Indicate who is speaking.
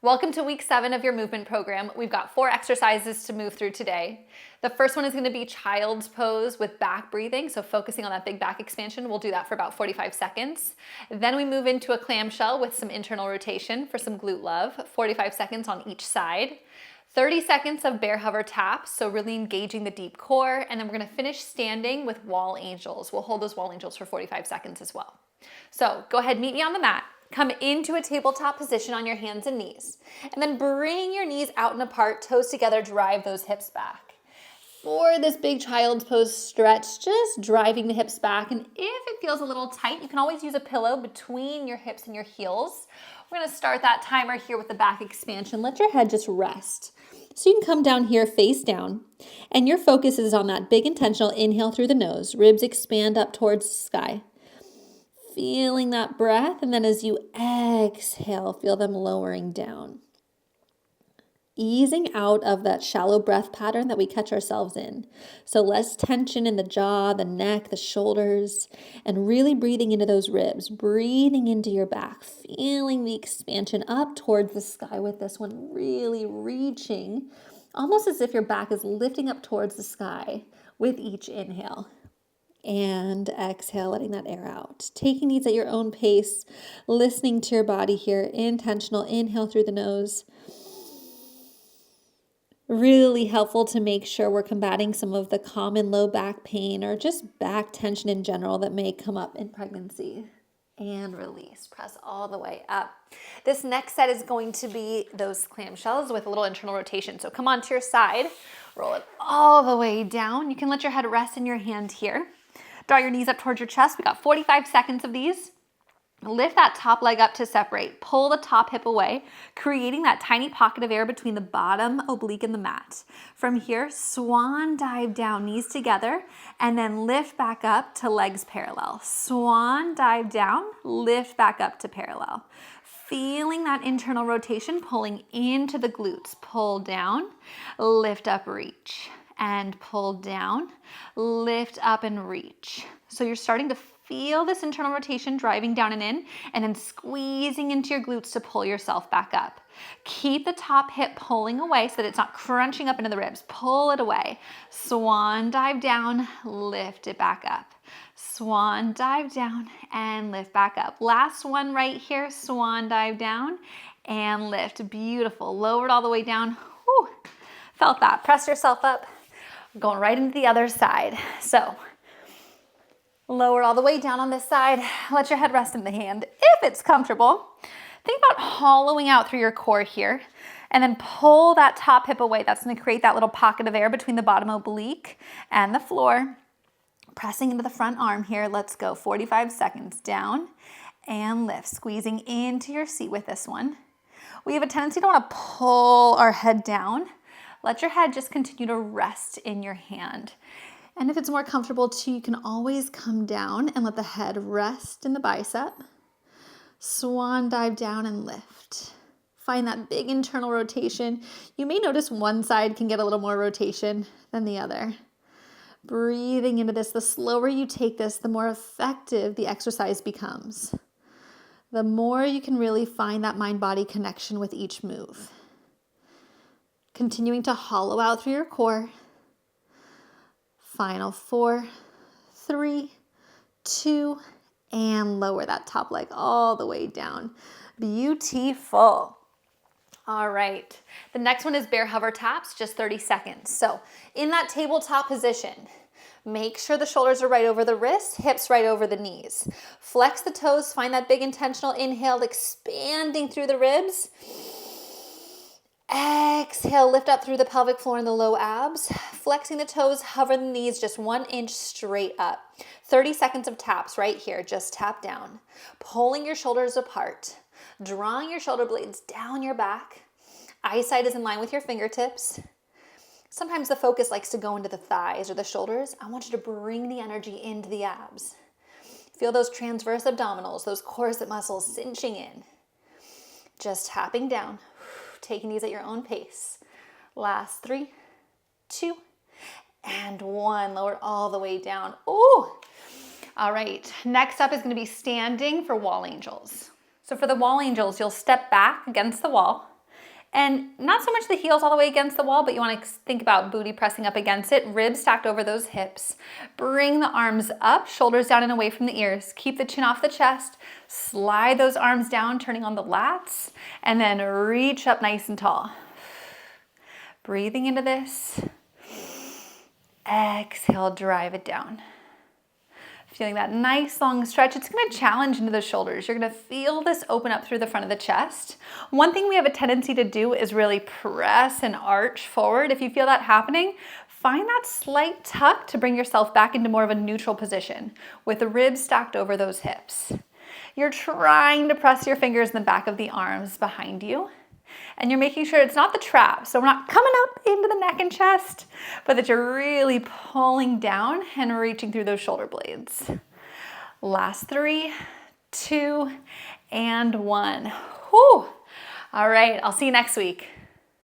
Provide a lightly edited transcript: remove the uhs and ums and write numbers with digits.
Speaker 1: Welcome to week 7 of your movement program. We've got 4 exercises to move through today. The first one is going to be child's pose with back breathing, so focusing on that big back expansion. We'll do that for about 45 seconds. Then we move into a clamshell with some internal rotation for some glute love, 45 seconds on each side. 30 seconds of bear hover taps, so really engaging the deep core, and then we're going to finish standing with wall angels. We'll hold those wall angels for 45 seconds as well. So go ahead, meet me on the mat. Come into a tabletop position on your hands and knees, and then bring your knees out and apart, toes together, drive those hips back. For this big child's pose stretch, just driving the hips back, and if it feels a little tight, you can always use a pillow between your hips and your heels. We're gonna start that timer here with the back expansion. Let your head just rest. So you can come down here face down, and your focus is on that big intentional inhale through the nose. Ribs expand up towards the sky. Feeling that breath, and then as you exhale, feel them lowering down. Easing out of that shallow breath pattern that we catch ourselves in. So less tension in the jaw, the neck, the shoulders, and really breathing into those ribs, breathing into your back, feeling the expansion up towards the sky with this one, really reaching, almost as if your back is lifting up towards the sky with each inhale. And exhale, letting that air out. Taking these at your own pace, listening to your body here. Intentional inhale through the nose. Really helpful to make sure we're combating some of the common low back pain or just back tension in general that may come up in pregnancy. And release, press all the way up. This next set is going to be those clamshells with a little internal rotation. So come onto your side, roll it all the way down. You can let your head rest in your hand here. Draw your knees up towards your chest. We got 45 seconds of these. Lift that top leg up to separate. Pull the top hip away, creating that tiny pocket of air between the bottom oblique and the mat. From here, swan dive down, knees together, and then lift back up to legs parallel. Swan dive down, lift back up to parallel. Feeling that internal rotation, pulling into the glutes. Pull down, lift up, reach. And pull down, lift up and reach. So you're starting to feel this internal rotation driving down and in, and then squeezing into your glutes to pull yourself back up. Keep the top hip pulling away so that it's not crunching up into the ribs. Pull it away. Swan dive down, lift it back up. Swan dive down and lift back up. Last one right here, swan dive down and lift. Beautiful. Lower it all the way down. Whew. Felt that. Press yourself up. Going right into the other side. So lower all the way down on this side. Let your head rest in the hand if it's comfortable. Think about hollowing out through your core here, and then pull that top hip away. That's going to create that little pocket of air between the bottom oblique and the floor. Pressing into the front arm here. Let's go. 45 seconds. Down and lift. Squeezing into your seat with this one. We have a tendency to want to pull our head down. Let your head just continue to rest in your hand. And if it's more comfortable too, you can always come down and let the head rest in the bicep. Swan dive down and lift. Find that big internal rotation. You may notice one side can get a little more rotation than the other. Breathing into this, the slower you take this, the more effective the exercise becomes. The more you can really find that mind-body connection with each move. Continuing to hollow out through your core. Final 4, 3, 2, and lower that top leg all the way down. Beautiful. All right. The next one is bear hover taps, just 30 seconds. So in that tabletop position, make sure the shoulders are right over the wrists, hips right over the knees. Flex the toes, find that big intentional inhale, expanding through the ribs. Exhale, lift up through the pelvic floor and the low abs. Flexing the toes, hover the knees just 1 inch straight up. 30 seconds of taps right here, just tap down. Pulling your shoulders apart, drawing your shoulder blades down your back. Eyesight is in line with your fingertips. Sometimes the focus likes to go into the thighs or the shoulders. I want you to bring the energy into the abs. Feel those transverse abdominals, those corset muscles cinching in. Just tapping down. Taking these at your own pace. Last 3, 2, and 1. Lower it all the way down. Ooh. All right. Next up is going to be standing for wall angels. So for the wall angels, you'll step back against the wall And not so much the heels all the way against the wall, but you want to think about booty pressing up against it, ribs stacked over those hips. Bring the arms up, shoulders down and away from the ears. Keep the chin off the chest. Slide those arms down, turning on the lats, and then reach up nice and tall. Breathing into this. Exhale, drive it down. Feeling that nice long stretch. It's going to challenge into the shoulders. You're going to feel this open up through the front of the chest. One thing we have a tendency to do is really press and arch forward. If you feel that happening, find that slight tuck to bring yourself back into more of a neutral position with the ribs stacked over those hips. You're trying to press your fingers in the back of the arms behind you. And you're making sure it's not the trap. So we're not coming up into the neck and chest, but that you're really pulling down and reaching through those shoulder blades. Last 3, 2, and 1. Whew. All right, I'll see you next week.